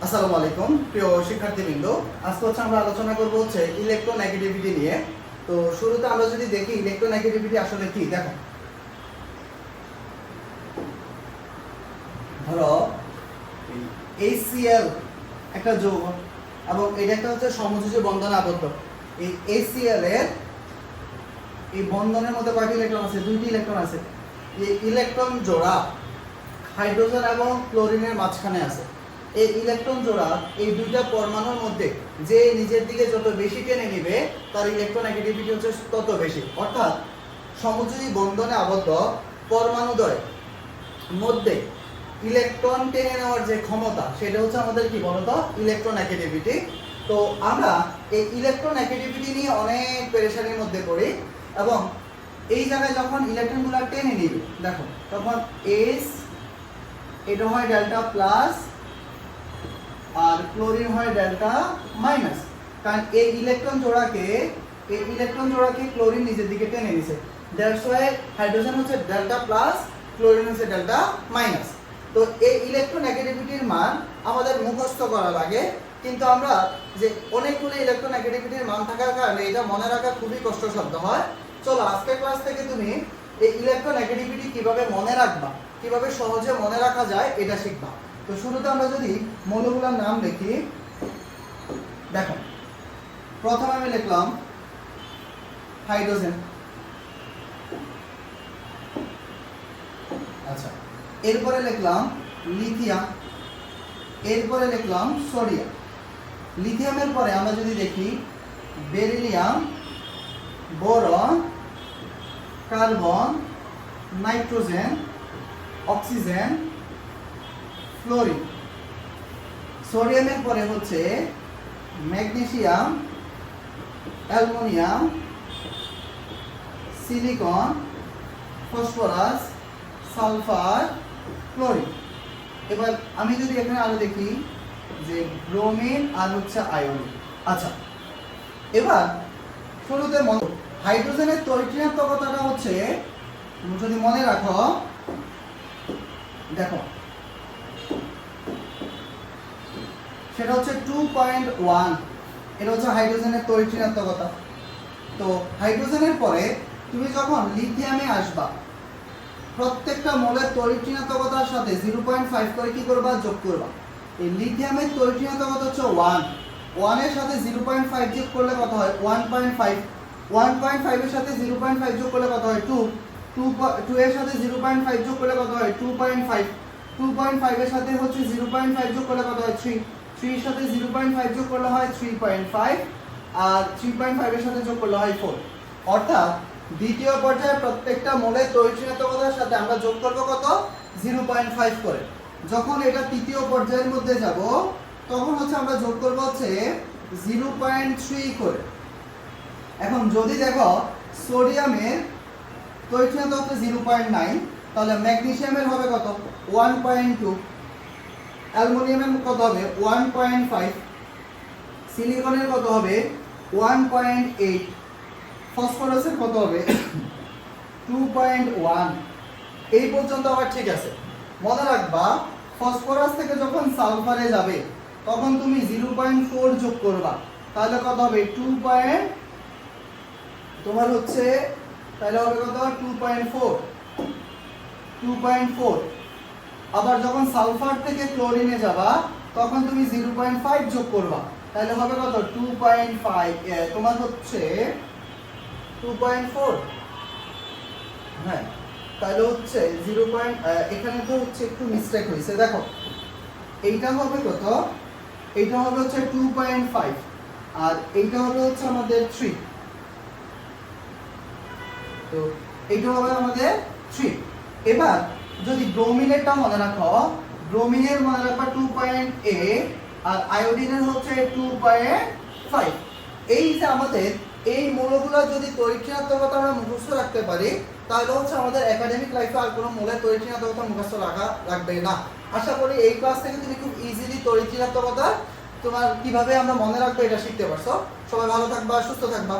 আসসালামু আলাইকুম প্রিয় শিক্ষার্থীবৃন্দ। আজকে আমরা আলোচনা করব ইলেকট্রোনেগেটিভিটি নিয়ে। তো শুরুতে আমরা যদি দেখি ইলেকট্রোনেগেটিভিটি আসলে কি, দেখো ধরো HCl একটা যৌগ এবং এটা একটা সমযোজী বন্ধনে আবদ্ধ। এই HCl এর এই বন্ধনের মধ্যে কয়টি ইলেকট্রন আছে? দুইটি ইলেকট্রন আছে। এই ইলেকট্রন জোড়া হাইড্রোজেন এবং ক্লোরিনের মাঝখানে আছে। এই ইলেকট্রন জোড়া এই দুইটা পরমাণুর মধ্যে যে নিজের দিকে যত বেশি টেনে নেবে তার ইলেকট্রোনেগেটিভিটি তত বেশি। অর্থাৎ সমযোজী বন্ধনে আবদ্ধ পরমাণুদ্বয় মধ্যে ইলেকট্রন টেনে নেওয়ার যে ক্ষমতা সেটা আমাদের কি বলতো ইলেকট্রোনেগেটিভিটি। তো আমরা এই ইলেকট্রোনেগেটিভিটি নিয়ে অনেক পেরেশানির মধ্যে পড়ি এবং এই জায়গায় যখন ইলেকট্রনগুলো টেনে নিবে দেখো তখন এস এটা হয় ডেল্টা প্লাস আর ক্লোরিন হয় ডেল্টা মাইনাস। কারণ এই ইলেকট্রন জোড়াকে ক্লোরিন নিজের দিকে টেনে নিছে। দ্যাটস ওয়াই হাইড্রোজেন হচ্ছে ডেল্টা প্লাস, ক্লোরিন হচ্ছে ডেল্টা মাইনাস। তো এই ইলেকট্রোনেগেটিভিটির মান আমাদের মুখস্থ করা লাগে, কিন্তু আমরা যে অনেকগুলো ইলেকট্রোনেগেটিভিটির মান থাকার কারণে এটা মনে রাখা খুবই কষ্টসাধ্য হয়। চলো আজকের ক্লাস থেকে তুমি এই ইলেকট্রোনেগেটিভিটি কিভাবে মনে রাখবা, কিভাবে সহজে মনে রাখা যায় এটা শিখবা। তো শুরুতে আমরা যদি মৌলগুলোর নাম লিখি, দেখো প্রথমে আমি লিখলাম হাইড্রোজেন। আচ্ছা, এরপরে লিখলাম লিথিয়াম, এরপরে লিখলাম সোডিয়াম। লিথিয়ামের পরে আমরা যদি দেখি beryllium, boron, carbon, nitrogen, oxygen, fluorine. সোডিয়ামের পরে হচ্ছে magnesium, aluminium, silicon, phosphorus, sulphur, chlorine. এবার আমি যদি এখানে আরো দেখি যে ব্রোমিন আর হচ্ছে আয়োডিন। আচ্ছা, এবার শুরুতে হাইড্রোজেনের তড়িৎঋণাত্মকতাটা হচ্ছে, যদি মনে রাখো দেখো সেটা হচ্ছে 2.1। এটা হচ্ছে হাইড্রোজেনের তড়িৎঋণাত্মকতা। তো হাইড্রোজেনের পরে তুমি যখন লিথিয়ামে আসবা প্রত্যেকটা মোলের তড়িৎঋণাত্মকতার সাথে 0.5 করে কি করবা? যোগ করবা। এই লিথিয়ামের তড়িৎঋণাত্মকতা হচ্ছে 1। 1 এর সাথে 0.5 যোগ করলে কত হয়? 1.5। 1.5 এর সাথে 0.5 যোগ করলে কত হয়? 2। 2 এর সাথে 0.5 যোগ করলে কত হয়? 2.5। 2.5 এর সাথে হচ্ছে 0.5 যোগ করলে কত হয়? 3। 3 এর সাথে 0.5 যোগ করলে হয় 3.5 আর 3.5 এর সাথে যোগ করলে হয় 4। অর্থাৎ দ্বিতীয় পর্যায়ে প্রত্যেকটা মোলের তড়িৎঋণাত্মকতার সাথে আমরা যোগ করব কত? 0.5 করে। যখন এটা তৃতীয় পর্যায়ের মধ্যে যাব তখন হচ্ছে আমরা যোগ করব হচ্ছে 0.3 করে। এখন যদি দেখো সোডিয়ামের তড়িৎঋণাত্মকতা 0.9, তাহলে ম্যাগনেসিয়ামের হবে কত? 1.2, অ্যালুমিনিয়ামের কত হবে? 1.5, সিলিকনের কত হবে? 1.8, ফসফরাসের কত হবে? 2.1। এই পর্যন্ত আবার ঠিক আছে। মনে রাখবা ফসফরাস থেকে যখন সালফারে যাবে তখন তুমি 0.4 যোগ করবা, তাহলে কত হবে? 2. তোমার হচ্ছে তাহলে হবে কত? 2.4। আবার যখন সালফার থেকে ক্লোরিনে যাবা তখন তুমি 0.5 যোগ করবা, তাহলে হবে কত? 2.5। তোমার হচ্ছে 2.4। হ্যাঁ, তাহলে হচ্ছে 0. এখানে তো হচ্ছে একটু মিস্টেক হয়েছে। দেখো এইটা হবে কত? এইটা হবে হচ্ছে 2.5 আর এইটা হবে হচ্ছে আমাদের 3। তো এইটা হবে আমাদের 3। এবার যদি ব্রোমিনেরটা মনে রাখো, ব্রোমিনের মনে রাখবা 2.8 আর আয়োডিনের হচ্ছে 2.5। এই যে আমাদের এই মৌলগুলো যদি তড়িৎঋণাত্মকতা আমরা মুখস্থ রাখতে পারি তাহলে হচ্ছে আমাদের একাডেমিক লাইফে আর কোনো মৌলের তড়িৎঋণাত্মকতা মুখস্থ লাগবে না। আশা করি এই ক্লাস থেকে তুমি খুব ইজিলি তড়িৎঋণাত্মকতা তোমার কিভাবে আমরা মনে রাখবো এটা শিখতে পারছো। সবাই ভালো থাকবা, সুস্থ থাকবা।